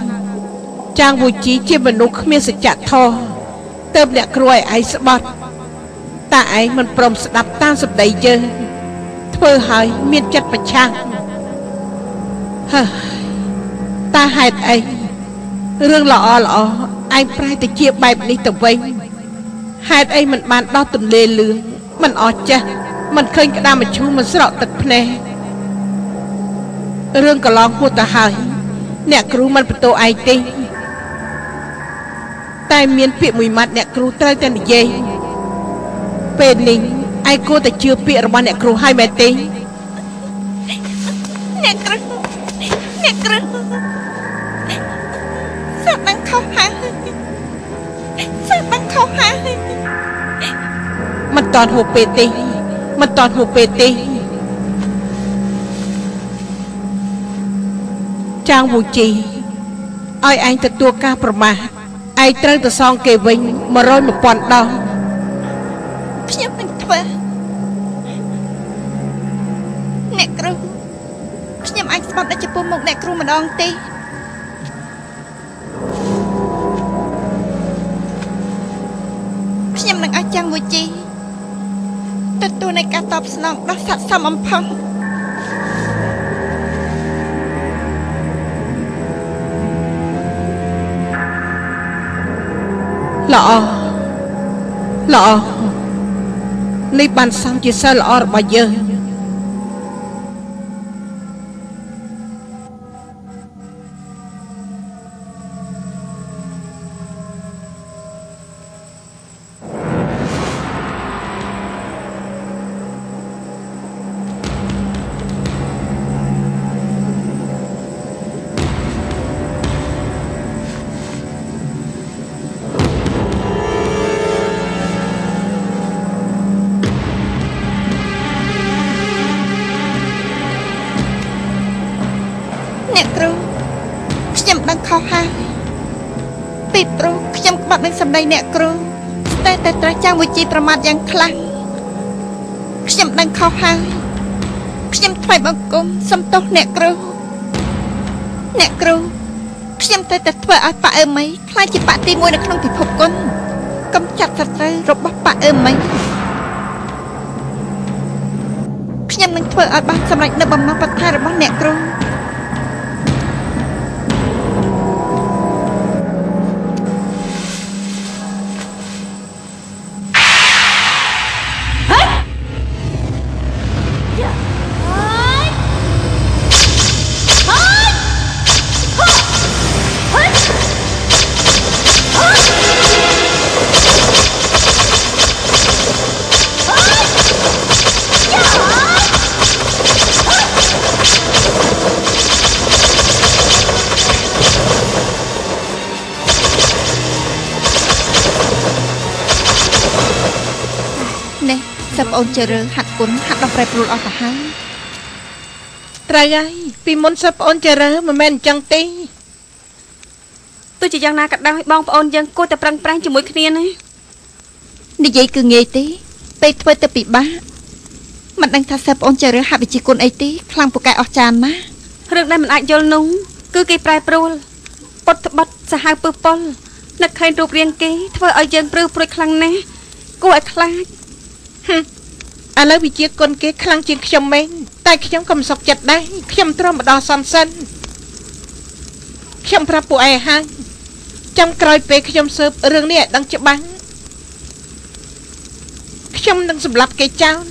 [SPEAKER 5] ចាងវូជីជាមនុស្សគ្មានសច្ចធម៌ទើបអ្នកគ្រូឲ្យឯងស្បត់តែឯងមិនព្រមស្ដាប់តាមសម្ដីយើងធ្វើឲ្យមានចិត្តប្រឆាំងតែហេតុអីរឿងល្អឯងប្រែទៅជាបែបនេះទៅវិញហេតុអីមិនបានដោះទន្លេលឿងមិនអស់ចេះមិនឃើញក្តាមឈូសមិនស្រក់ទឹកភ្នែករឿងកន្លងហួសទៅហើយអ្នកគ្រូមិនបន្ទោឯងទេតែមានពាក្យមួយម៉ាត់អ្នកគ្រូត្រូវតែនិយាយពេលនេះឯងគួរតែជឿពាក្យរបស់អ្នកគ្រូហើយមែនទេអ្នកគ្រូសាប់បានខុសហើយមិនតន់ហួសពេលទេចាងវូជី
[SPEAKER 7] ឲ្យឯងទទួលការប្រមាថឯងត្រូវទៅសងគេវិញ100,000 ដង
[SPEAKER 5] ខ្ញុំនឹងធ្វើអ្នកគ្រូខ្ញុំអាចស្បត់ដល់ចំពោះមុខអ្នកគ្រូម្ដងទេខ្ញុំនឹងឲ្យចាំងមួយជីទទួលនៃការតបស្នងដ៏ស័ក្តិសមបំផុតល្អនេះបានសំជាសិលល្អរបស់យើងអ្នកគ្រូខ្ញុំដឹងខុសហើយពីព្រោះខ្ញុំក្បត់នឹងសម្ដីអ្នកគ្រូតែត្រូវចាំវិជាប្រមាថយ៉ាងខ្លាំងខ្ញុំដឹងខុសហើយខ្ញុំថ្លែងបង្គំសំទោសអ្នកគ្រូខ្ញុំតែធ្វើឲ្យប៉ាអឺមីខ្លាចជាប៉ាទី1នៅក្នុងពិភពគុណកំចាត់សត្រូវរបស់ប៉ាអឺមីខ្ញុំនឹងធ្វើឲ្យបានសម្រេចនៅបំណងប្រាថ្នារបស់អ្នកគ្រូសិស្សប្អូនជរើហាត់គុណហាត់ដល់ប្រែប្រួលអស់ទៅហើយ
[SPEAKER 7] ត្រូវហើយពីមុនសិស្សប្អូនជរើមិនមែនអញ្ចឹងទេ
[SPEAKER 1] ទោះជាយ៉ាងណាក៏ដោយបងប្អូនយើងគួរតែប្រឹងប្រែងជាមួយគ្នាណា
[SPEAKER 5] និយាយគឺងាយទេពេលធ្វើទៅពិបាកមិនដឹងថាសិស្សប្អូនជរើហាត់វិជ្ជាគុណអីទេខ្លាំងពូកែអស់ចានណា
[SPEAKER 1] រឿងដែលមិនអាចយល់នោះគឺគេប្រែប្រួលពុតត្បិតសាហាវពឹសប៉ុលនឹកឃើញរូបរាងគេធ្វើឲ្យយើងព្រឺព្រួយខ្លាំងណាស់គួរឲ្យខ្លាច
[SPEAKER 7] ឥឡូវវិជាគុណគេខ្លាំងជាងខ្ញុំមែនតែខ្ញុំក៏មិនសុខចិត្តដែរខ្ញុំទ្រាំម្ដងសំសិនខ្ញុំប្រាប់ពួកឯងហើយចាំក្រោយពេលខ្ញុំស៊ើបរឿងនេះឲ្យដឹងច្បាស់ខ្ញុំនឹងសម្លាប់គេចោល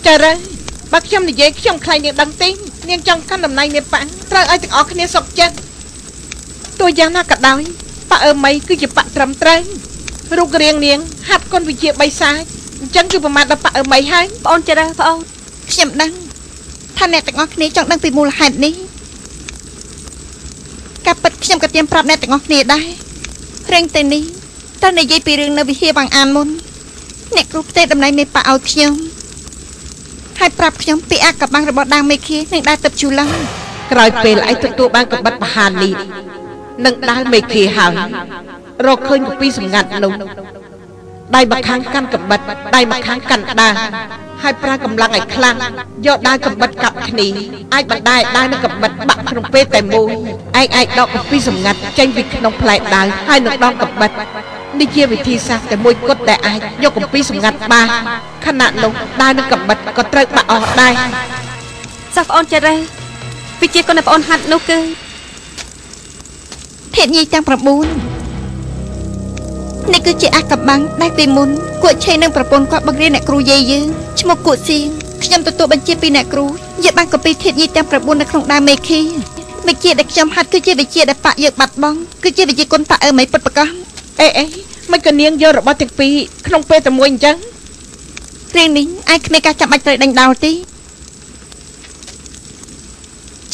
[SPEAKER 7] ចារ៉ាបើខ្ញុំនិយាយខ្ញុំខ្លាចនាងដឹងទេនាងចង់កាន់តំណែងនាងប៉ាត្រូវឲ្យទាំងអស់គ្នាសុខចិត្តទោះយ៉ាងណាក៏ដោយប៉ាអឺមីគឺជាប៉ាត្រឹមត្រូវរូបរាងនាងហាត់គុណវិជា3សាច់អញ្ចឹងគឺប្រមាណដល់ប៉ាអឺមីហើយ
[SPEAKER 1] បងអូនចារ៉ាបងអូន
[SPEAKER 5] ខ្ញុំដឹងថាអ្នកទាំងអស់គ្នាចង់ដឹងពីមូលហេតុនេះការពិតខ្ញុំក៏ទៀមប្រាប់អ្នកទាំងអស់គ្នាដែររឿងតែនេះតើនិយាយពីរឿងនៅវិហារបង្អានមុនអ្នកគ្រូផ្ទេរតំណែងមេប៉ាឲ្យខ្ញុំហើយប្រាប់ខ្ញុំពីអាកបាំងរបស់ដាងមេឃានឹងដើរទៅជូឡឹង
[SPEAKER 7] ក្រោយពេលឯងទទួលបានកបិតបហានីនឹងដើរមេឃាហើយរកឃើញពីសម្ងាត់នោះដៃម្ខាងកាន់កបិតដៃម្ខាងកាន់ដាងហើយប្រើកម្លាំងឲ្យខ្លាំងយកដាវកបិតកាប់គ្នាអាចបណ្ដាយដាវនឹងកបិតបាក់ក្នុងពេលតែមួយឯងដកពីសម្ងាត់ចេញពីក្នុងផ្លែដាវហើយនឹងដងកបិតនេះជាវិធីសាស្ត្រតែមួយគត់ដែលអាចយកកំពីសម្ងាត់បានខណៈនោះដាវនឹងកបិតក៏ត្រូវបាក់អស់ដែរ
[SPEAKER 1] សិស្សប្អូនចារ៉ាវិជាគុណប្អូនហាត់នោះគឺ
[SPEAKER 5] ធាតុញីទាំង9នេះគឺជាអាកបាំងដែលពីមុនគួរឆេនឹងប្រពន្ធគាត់បង្រៀនអ្នកគ្រូយាយយើងឈ្មោះគួតសៀងខ្ញុំទទួលបញ្ជាពីអ្នកគ្រូយកបានកពីធាតុញីទាំង9នៅក្នុងដាវមេឃីវិជាដែលខ្ញុំហាត់គឺជាវិជាដែលប៉ាយើងបាត់បង់គឺជាវិជាគុណប៉ាអឺមីពិតប្រាកដ
[SPEAKER 7] អេមិនក៏នាងយករបស់ទាំងពីរក្នុងពេលតែមួយអញ្ចឹង
[SPEAKER 5] រឿងនេះឯងគ្មានការចាំបាច់ត្រូវដេញដោលទេ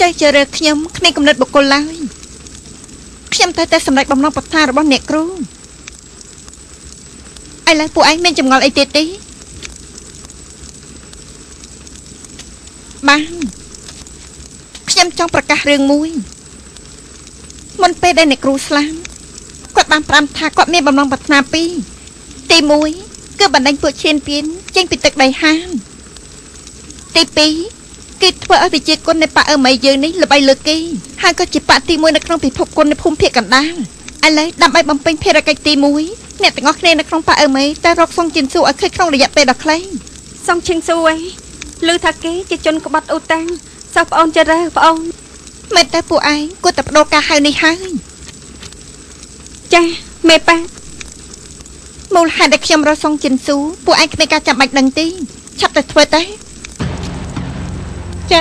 [SPEAKER 5] ចេះជ្រើសខ្ញុំគ្មានកំណត់បុគ្គលឡើយខ្ញុំតែសម្រេចបំណងប្រាថ្នារបស់អ្នកគ្រូឥឡូវពួកឯងមានចម្ងល់អីទៀតទេបានខ្ញុំចង់ប្រកាសរឿងមួយមុនពេលដែលអ្នកគ្រូស្លាប់គាត់បានប្រាំថាគាត់មានបំណងប្រាថ្នាពីរទី1គឺបណ្ដេញពួកឈានពៀនចេញពីទឹកដីហានទី2គឺធ្វើឲ្យវិជាគុណនៃប៉ាអឺមីយើងនេះល្បីលើគេហើយក៏ជាប៉ាទី1នៅក្នុងពិភពគុណនៃភូមិភាគកណ្ដាលឥឡូវដើម្បីបំពេញភារកិច្ចទី1អ្នកទាំងអស់គ្នានៅក្នុងប៉ាអឺមីតែរកសងជិនស៊ូឲ្យឃើញក្នុងរយៈពេលដ៏ខ្លី
[SPEAKER 1] សងជិនស៊ូអីឮថាគេជាជនក្បត់អូតាំងសិស្សប្អូនចារ៉ាប្អូន
[SPEAKER 5] មែនតែពួកឯងគួរតែបដូរការហៅនេះហើយ
[SPEAKER 1] ចាមេប៉ា
[SPEAKER 5] មូលហេតុដែលខ្ញុំរកសងជិនស៊ូពួកឯងគ្មានការចាំបាច់ដឹងទេឆាប់តែធ្វើទៅចា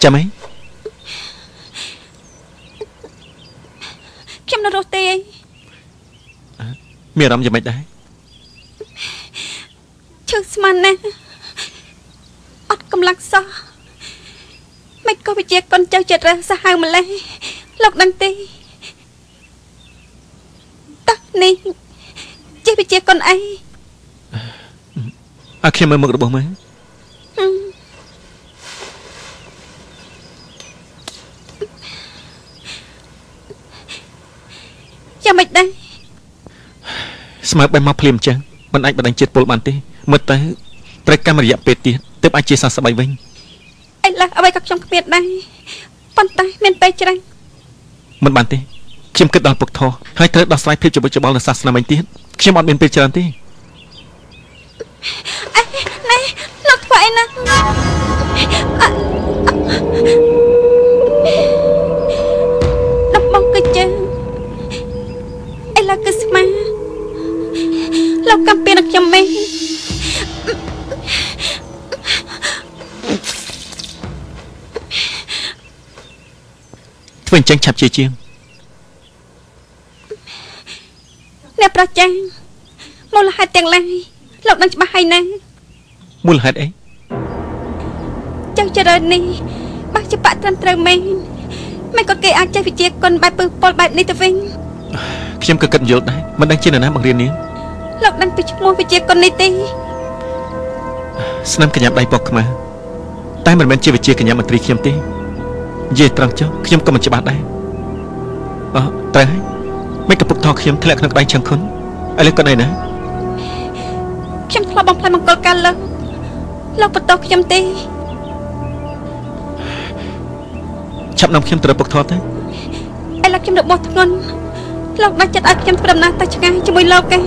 [SPEAKER 3] ចាំអី
[SPEAKER 1] ខ្ញុំនៅរស់ទេ
[SPEAKER 3] មានអារម្មណ៍យ៉ាងម៉េចដែរ
[SPEAKER 1] ឈឺស្មានណាស់អត់កម្លាំងសោះមិនក៏វិជាកូនចៅចិត្តរះសាហាវម្លេះលោកដឹងទេតើនេះជាវិជាកូនអី
[SPEAKER 3] ឲ្យខ្ញុំមើលមុខរបស់មើល
[SPEAKER 1] យ៉ាងម៉េចដែរ
[SPEAKER 3] ស្មើបែបមកភ្លាមចឹងមិនអាចបណ្ដាញជាតិពុលបានទេមើលទៅត្រូវកម្មរយៈពេលទៀតទើបអាចជាសះស្បើយវិញ
[SPEAKER 1] ឥឡូវអ្វីក៏ខ្ញុំគ្មានដែរប៉ុន្តែមានពេលច្រើន
[SPEAKER 3] មិនបានទេខ្ញុំគិតដល់ពុកធោះហើយត្រូវដោះស្រាយភាពច្បុកច្បល់នៅសាសនាវិញទៀតខ្ញុំអត់មានពេលច្រើនទេ
[SPEAKER 1] ណែលោកធ្វើអីណាដំបងគឺជើងឥឡូវគឺស្មាលោកកំពីនឹងខ្ញុំមែន
[SPEAKER 3] ធ្វើអញ្ចឹងឆាប់ជាជាង
[SPEAKER 1] អ្នកប្រចាំមូលហេតុទាំងឡាយលោកនឹងច្បាស់ហើយណា
[SPEAKER 3] មូលហេតុអី
[SPEAKER 1] ចៅចរិតនេះបើជាបាក់ត្រឹមត្រូវមែនមិនក៏គេអាចចេះវិជាគុណបែបពឹសពលបែបនេះទៅវិញ
[SPEAKER 3] ខ្ញុំក៏គិតយល់ដែរមិនដឹងជានរណាបង្រៀននាង
[SPEAKER 1] លោកដឹងពីឈ្មោះវិជាគុណនេះទេ
[SPEAKER 3] ស្នាមកញ្ញាដៃពកខ្មៅតែមិនមែនជាវិជាកញ្ញាមន្ត្រីខ្ញុំទេនិយាយត្រង់ចុះខ្ញុំក៏មិនច្បាស់ដែរត្រូវហើយមិនក៏ពុកថោខ្ញុំធ្លាក់ក្នុងដៃឆឹងខុនឥឡូវគាត់អីណា
[SPEAKER 1] ខ្ញុំធ្លាប់បំផ្លាញមង្គលការលោកបន្តខ្ញុំទេ
[SPEAKER 3] ឆាប់នាំខ្ញុំទៅរកពុកថោទៅ
[SPEAKER 1] ឥឡូវខ្ញុំរបស់ធ្ងន់លោកដាច់ចិត្តឲ្យខ្ញុំធ្វើដំណើរទៅឆ្ងាយជាមួយលោកឯង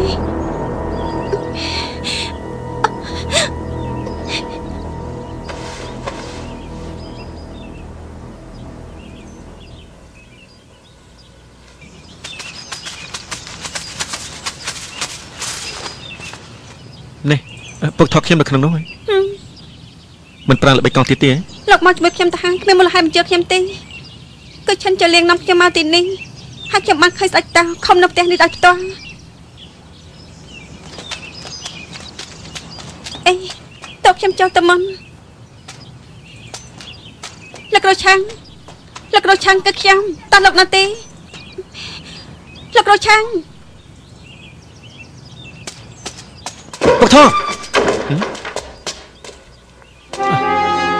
[SPEAKER 3] នេះពុកថោខ្ញុំនៅក្នុងនោះមិនប្រាំល្បិចកងទៀតទេ
[SPEAKER 1] លោកមកជាមួយខ្ញុំទៅហាងគ្មានមូលហេតុបញ្ជាខ្ញុំទេគឺឈិនចលៀងនាំខ្ញុំមកទីនេះហើយខ្ញុំបានឃើញស្ដេចតាខំនៅផ្ទះនេះដោយផ្ទាល់អីតើខ្ញុំចូលទៅមុនលោកគ្រូឆាំងគឺខ្ញុំតើលោកនៅទេលោកគ្រូឆាំង
[SPEAKER 3] ពុកថោ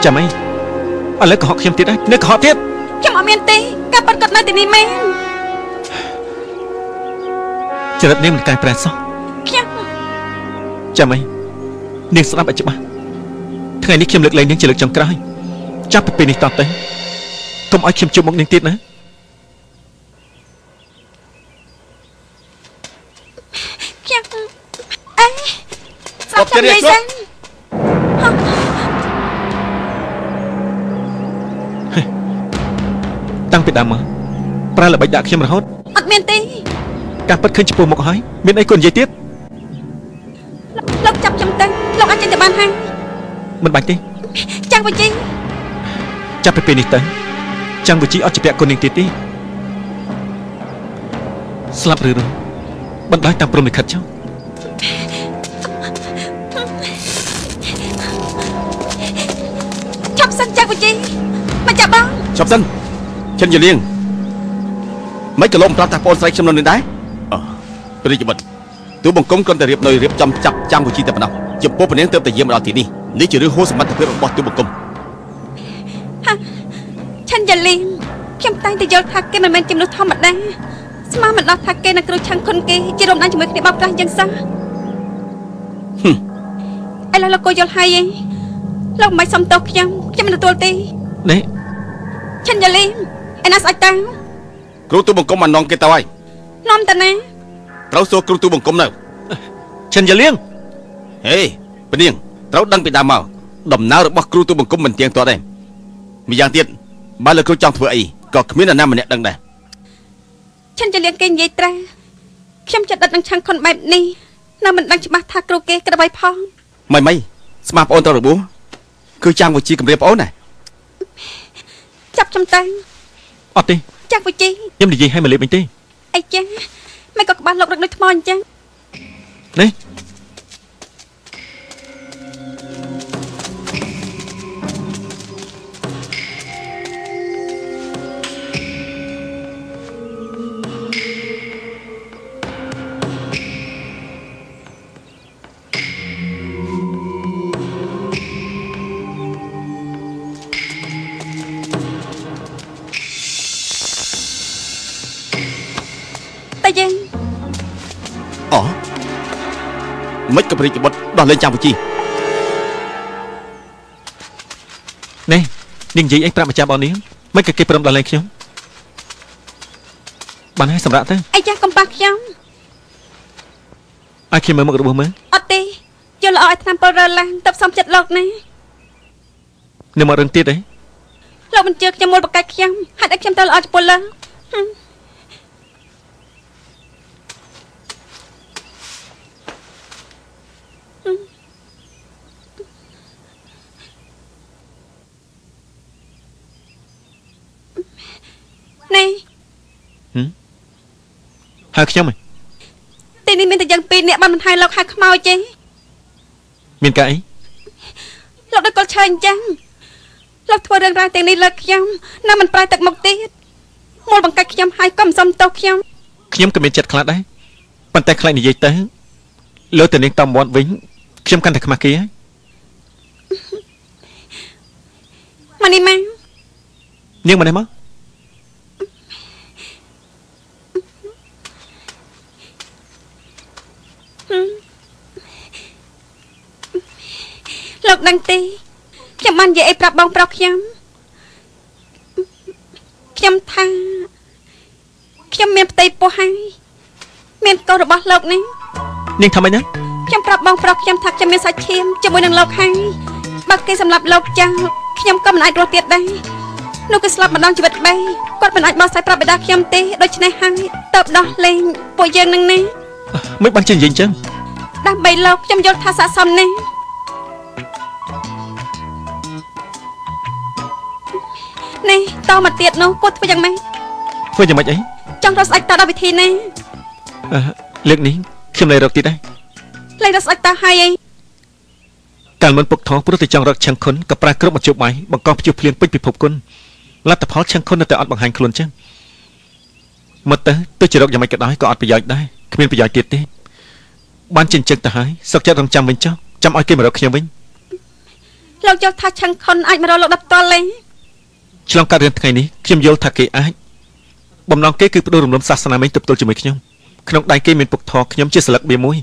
[SPEAKER 3] ចាំអីឥឡូវកុហកខ្ញុំទៀតហើយនៅកុហកទៀត
[SPEAKER 1] ខ្ញុំអត់មានទេការប៉ັດគាត់នៅទីនេះមែន
[SPEAKER 3] ចរិតនាងមិនកែប្រែសោះ
[SPEAKER 1] ខ្ញុំ
[SPEAKER 3] ចាំអីនាងស្ដាប់ឲ្យច្បាស់ថ្ងៃនេះខ្ញុំលើកលែងនាងជាលើកចុងក្រោយចាប់ពីពេលនេះតទៅកុំឲ្យខ្ញុំជួបមុខនាងទៀតណា
[SPEAKER 1] ខ្ញុំអីស្ដាប់ខ្ញុំនិយាយសិន
[SPEAKER 3] តាំងពីដើមមកប្រើល្បិចដាក់ខ្ញុំរហូត
[SPEAKER 1] អត់មានទេ
[SPEAKER 3] ការពិតឃើញចំពោះមុខហើយមានអីគាត់និយាយទៀត
[SPEAKER 1] លោកចាប់ខ្ញុំទៅលោកអាចចេញទៅបានហើយ
[SPEAKER 3] មិនបាច់ទេ
[SPEAKER 1] ចាំងវិជី
[SPEAKER 3] ចាប់ពីពេលនេះទៅចាំងវិជីអត់ជាពាក់គុណនាងទៀតទេស្លាប់ឬរស់បណ្ដោយតាមព្រំលិខិតចុះ
[SPEAKER 1] ឆាប់សិនចាំងវិជីមកចាប់បង
[SPEAKER 2] ឆាប់សិនឈិនយលៀងមិនក៏លោកប្រាប់ថាបងស្រីខ្ញុំនៅនេះដែរព្រះរាជបុត្រទូបង្គំគ្រាន់តែរៀបចំចាប់ចាំងវិជីតែប៉ុណ្ណោះចំពោះព្រះនាងទើបតែយាមមកដល់ទីនេះនេះជារឿងហួសសមត្ថភាពរបស់ទូបង្គំ
[SPEAKER 1] ឈិនយលៀងខ្ញុំតែងតែយល់ថាគេមិនមែនជាមនុស្សធម្មតាស្មានមិនដល់ថាគេនឹងគ្រូឆាំងខុនគេជារំដានជាមួយគ្នាបោកប្រាស់យ៉ាងសោះឥឡូវលោកគួរយល់ហើយឯងលោកមិនសុំទោសខ្ញុំមិនទទួលទេ
[SPEAKER 3] នេះ
[SPEAKER 1] ឈិនយលីឯណាស្អិចតាំង
[SPEAKER 2] គ្រូទូបង្គំបាននាំគេទៅហើយ
[SPEAKER 1] នាំតាណា
[SPEAKER 2] ត្រូវសួរគ្រូទូបង្គំនៅ
[SPEAKER 3] ឈិនយលៀង
[SPEAKER 2] ហេព្រះនាងត្រូវដឹងពីដើមមកដំណើររបស់គ្រូទូបង្គំមិនទៀងទាត់ទេម្យ៉ាងទៀតបើលោកគ្រូចង់ធ្វើអីក៏គ្មាននរណាម្នាក់ដឹងដែរ
[SPEAKER 1] ឈិនយលៀងគេនិយាយត្រាខ្ញុំចិត្តដិតនឹងឆាំងខុនបែបនេះនៅមិនដឹងច្បាស់ថាគ្រូគេក្របៃផង
[SPEAKER 2] មិនស្មាប្អូនទៅរបួសគឺចាំងវិជីគម្រាមប្អូនណា
[SPEAKER 1] ចាប់ខ្ញុំតាំង
[SPEAKER 3] អត់ទេ
[SPEAKER 1] ចាំងវិជី
[SPEAKER 3] ខ្ញុំនិយាយឲ្យមកលេបវិញទេ
[SPEAKER 1] អីចឹងមិនក៏ក្បាលលោករឹកដូចថ្មអញ្ចឹង
[SPEAKER 3] នេះ
[SPEAKER 2] មិនក៏ព្រះរាជបុត្រដោះលែងចាំងវិជី
[SPEAKER 3] នេះនាងនិយាយអីប្រាប់ម្ចាស់បងនាងមិនក៏គេព្រមដោះលែងខ្ញុំបានហើយសម្រាប់ទៅ
[SPEAKER 1] អីចាស់កំប៉ះខ្ញុំ
[SPEAKER 3] ឲ្យខ្ញុំមើលមុខរបស់មើល
[SPEAKER 1] អត់ទេយល់ល្អឲ្យឆ្នាំពលរើឡើងទៅផ្សំចិត្តលោកណា
[SPEAKER 3] នៅមករឹងទៀតអី
[SPEAKER 1] លោកមិនជឿខ្ញុំមូលបកាច់ខ្ញុំហេតុអីខ្ញុំទៅល្អចំពោះលើនេះ
[SPEAKER 3] ហើយខ្ញុំ
[SPEAKER 1] ទីនេះមានតែយ៉ាងពីរអ្នកបានបន្ថែមលោកហៅខ្មោចទេ
[SPEAKER 3] មានការអី
[SPEAKER 1] លោកដូចកុលឆើអញ្ចឹងលោកធ្វើរឿងរ៉ាវទាំងនេះលើខ្ញុំនៅមិនប្រែទឹកមុខទៀតមូលបង្កាច់ខ្ញុំហើយក៏មិនសុំទោស
[SPEAKER 3] ខ្ញុំក៏មានចិត្តខ្លាចដែរប៉ុន្តែខ្លាចនិយាយទៅលើតែនាងតាមមាត់វិញខ្ញុំកាន់តែខ្មាស់គេហើយ
[SPEAKER 1] មកនេះមក
[SPEAKER 3] នាងមកនេះមក
[SPEAKER 1] លោកដឹងទេខ្ញុំបាននិយាយអីប្រាប់បងប្រុសខ្ញុំថាខ្ញុំមានផ្ទៃពោះហើយមានកូនរបស់លោកនេះ
[SPEAKER 3] នាងថាម៉េចណា
[SPEAKER 1] ខ្ញុំប្រាប់បងប្រុសខ្ញុំថាខ្ញុំមានសាច់ឈាមជាមួយនឹងលោកហើយបើគេសម្លាប់លោកចោលខ្ញុំក៏មិនអាចរស់ទៀតដែរនោះគឺស្លាប់ម្ដងជីវិត3គាត់មិនអាចបោះស្រាយប្រាប់បិតាខ្ញុំទេដូច្នេះហើយទៅដោះលែងពួកយើងនឹងណា
[SPEAKER 3] មិនបានចេះនិយាយអញ្ចឹង
[SPEAKER 1] ដើម្បីលោកខ្ញុំយល់ថាស័ក្តិសមណាស់នេះតមកទៀតនោះគាត់ធ្វើយ៉ាងម៉េច
[SPEAKER 3] ធ្វើយ៉ាងម៉េចអី
[SPEAKER 1] ចង់រកស្អិចតដល់វិធីណា
[SPEAKER 3] លើកនេះខ្ញុំលែងរកទៀតដែរ
[SPEAKER 1] លែងរកស្អិចតហើយអី
[SPEAKER 3] កាលមុនពុកថងព្រោះតែចង់រកឆាំងខុនក៏ប្រើគ្រប់មធ្យោបាយបង្កភ្ជុះភ្លៀងពេញពិភពគុណលទ្ធផលឆាំងខុននៅតែអត់បង្ហាញខ្លួនចឹងមកទៅទោះជារកយ៉ាងម៉េចក៏ដោយក៏អត់ប្រយោជន៍ដែរគ្មានប្រយោជន៍ទៀតទេបានចិញ្ចឹងទៅហើយសុកចិត្តរងចាំវិញចុះចាំឲ្យគេមករកខ្ញុំវិញ
[SPEAKER 1] លោកយល់ថាឆាំងខុនអាចមករកលោកដល់ផ្ទាល់លេង
[SPEAKER 3] ឆ្លងកាត់រឿងថ្ងៃនេះខ្ញុំយល់ថាគេអាចបំណងគេគឺផ្ដួលរំលំសាសនាមិញទប់ទល់ជាមួយខ្ញុំក្នុងដៃគេមានពុកថខ្ញុំជាស្លឹកបៀមួយ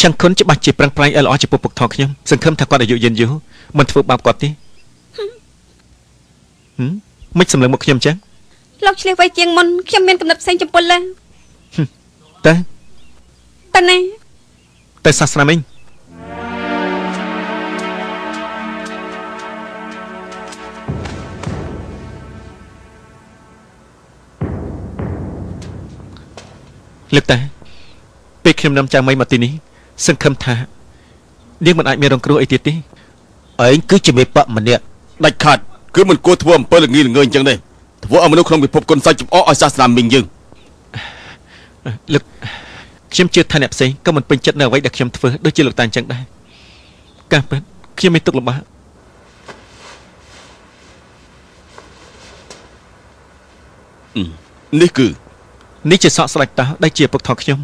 [SPEAKER 3] ឆាំងខុនច្បាស់ជាប្រឹងប្រែងឲ្យល្អចំពោះពុកថខ្ញុំសង្ឃឹមថាគាត់អាយុយឺនយូរមិនធ្វើបាបគាត់ទេមិនសម្លឹងមកខ្ញុំចឹង
[SPEAKER 1] លោកឆ្លៀសវៃជាងមុនខ្ញុំមានកំណត់ផ្សេងចំពោះលើ
[SPEAKER 3] តើ
[SPEAKER 1] ណា
[SPEAKER 3] តែសាសនាមិញ លើកតាពេលខ្ញុំនាំចាមីមកទីនេះសង្ឃឹមថានាងមិនអាចមានរងគ្រោះអីទៀតទេ
[SPEAKER 6] ឯងគឺជាមេបៈម្នាក់ដាច់ខាតគឺមិនគួរធ្វើអំពើល្ងីល្ងើអញ្ចឹងទេធ្វើឲ្យមនុស្សក្នុងពិភពគុណសាច់ចំអកឲ្យសាសនាមីងយើង
[SPEAKER 3] លើកខ្ញុំជឿថាអ្នកផ្សេងក៏មិនពេញចិត្តនៅអ្វីដែលខ្ញុំធ្វើដូចជាលោកតាអញ្ចឹងដែរការពិតខ្ញុំមានទុក្ខលំបាកនេះជាសក់ស្ដេចតាដែលជាពុកថោខ្ញុំ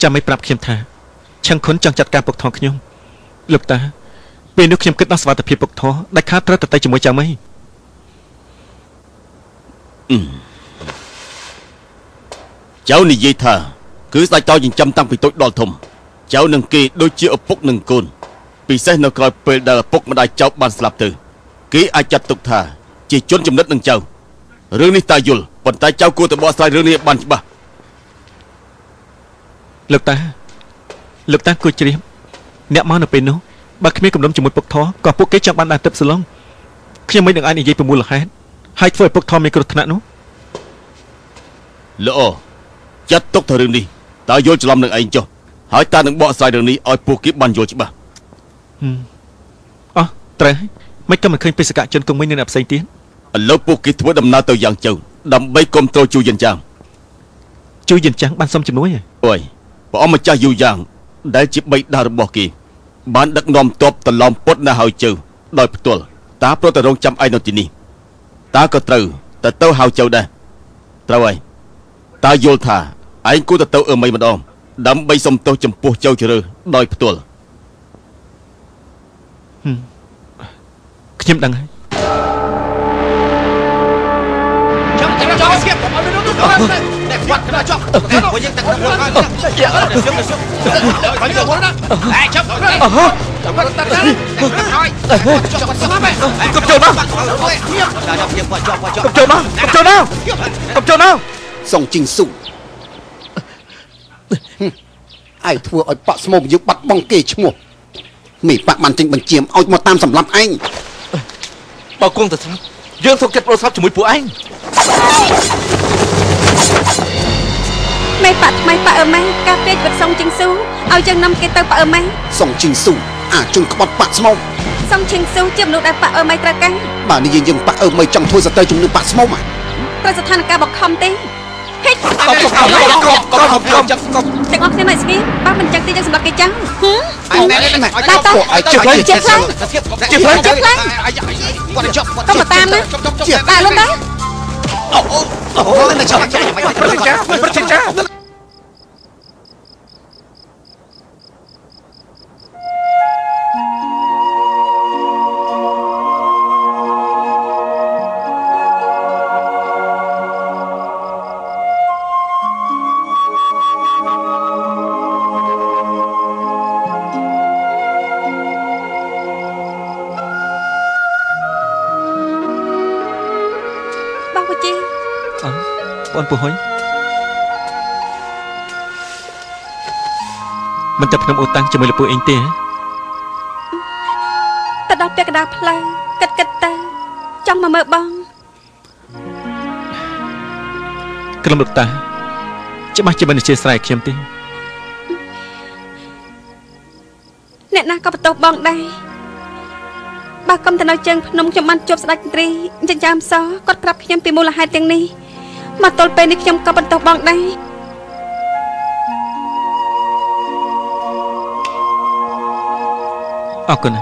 [SPEAKER 3] ចាំមិនប្រាប់ខ្ញុំថាឆឹងខុនចង់ចាត់ការពុកថោខ្ញុំលោកតាពេលនោះខ្ញុំគិតដល់សុវត្ថិភាពពុកថោដែលខាតត្រូវទៅជាមួយចាំមិន
[SPEAKER 6] ចៅនិយាយថាគឺស្ដេចតោចិញ្ចឹមតាំងពីតូចដល់ធំចៅនឹងគេដូចជាឪពុកនឹងកូនពិសេសនៅក្រោយពេលដែលឪពុកម្ដាយចៅបានស្លាប់ទៅគេអាចចាត់ទុកថាជាជនចំណិតនឹងចៅរឿងនេះតាយល់ប៉ុន្តែចៅគួរតែបកស្រាយរឿងនេះបានច្បាស់
[SPEAKER 3] លោកតាគួរជ្រាបអ្នកមកនៅពេលនោះបើគ្មានគំនុំជាមួយពុកថោក៏ពួកគេចង់បានដើរទឹកសឡុងខ្ញុំមិននឹងអាចនិយាយពីមូលហេតុហើយធ្វើឲ្យពុកថោមានគ្រោះថ្នាក់នោះ
[SPEAKER 6] ល្អចាត់ទុកថារឿងនេះតើយល់ច្រឡំនឹងឯងចុះហើយតើនឹងបកស្រាយរឿងនេះឲ្យពួកគេបានយល់ច្បាស់
[SPEAKER 3] ត្រូវមិនក៏មិនឃើញបេសកជនគង់វិញនៅអ្នកផ្សេងទៀត
[SPEAKER 6] ឥឡូវពួកគេធ្វើដំណើរទៅយ៉ាងជើដើម្បីគ្រប់គ្រងជួយិនចាំង
[SPEAKER 3] បានសុំជំនួយ
[SPEAKER 6] អូយព្រះអង្គម្ចាស់យូយ៉ាងដែលជាបិតារបស់គេបានដឹកនាំទ័ពតឡំពុតនៅហើយជើដោយផ្ទាល់តាប្រតរងចាំឯនៅទីនេះតាក៏ត្រូវទៅហៅជើដែរត្រូវហើយតាយល់ថាឯងគួរទៅអឺមីម្ដងដើម្បីសុំទោសចំពោះជើជ្រើដោយផ្ទាល់
[SPEAKER 3] ខ្ញុំដឹងហើយ
[SPEAKER 4] អ្នកខ្វាត់កណ្ដាលជាប់ពួកយើងតែក្នុងខ្លួនហើយចាប់
[SPEAKER 6] សុងជីងស៊ូឯងធ្វើឲ្យបាក់ស្មោមយើងបាត់បង់គេឈ្មោះមេបាក់បានចេញបញ្ជាឲ្យមកតាមសម្លាប់ឯង
[SPEAKER 4] បើគង់ទៅស្លាប់យើងសុខចិត្តប្រសពជាមួយពួកឯង
[SPEAKER 1] មេប៉ាក់ថ្មីប៉ាអឺម៉ែការពារជីវិតសុងជីងស៊ូឲ្យយើងនាំគេទៅប៉ាអឺម៉ែ
[SPEAKER 6] សុងជីងស៊ូអាចជនក្បត់ប៉ាក់ស្មោម
[SPEAKER 1] សុងជីងស៊ូជាមនុស្សដែលប៉ាអឺម៉ែត្រូវការ
[SPEAKER 6] បាទនេះយើងប៉ាក់អឺម៉ែចង់ធ្វើសត្រូវជំនឿប៉ាក់ស្មោម
[SPEAKER 1] ត្រូវស្ថានភាពបង្ខំទេហេតុទាំងអស់គ្នាមិនស្គីបើមិនចឹងទេយើងសម្រាប់គេចឹង
[SPEAKER 6] ដាក់ទៅ
[SPEAKER 1] ជាផ្លូវគាត់មកតាមណាដាក់លុំទៅ
[SPEAKER 6] ប្រតិចា
[SPEAKER 3] បងពូហុយមិនទៅភ្នំអូតាំងជាមួយលពូអេងទេ
[SPEAKER 1] ទៅដល់ពាក់កណ្ដាលផ្លូវគិតទៅចង់មកមើលបង
[SPEAKER 3] ក្រុមលោកតាច្បាស់ជាមិនអធិស្ឋានខ្ញុំទេ
[SPEAKER 1] អ្នកណាក៏បន្ទោសបងដែរបើកុំទៅនៅជើងភ្នំខ្ញុំបានជួបស្ដេចមន្ត្រីចិញ្ចើមសគាត់ប្រាប់ខ្ញុំពីមូលហេតុទាំងនេះមកទល់ពេលនេះខ្ញុំក៏បន្ទោសបងដែរ
[SPEAKER 3] អរគុណ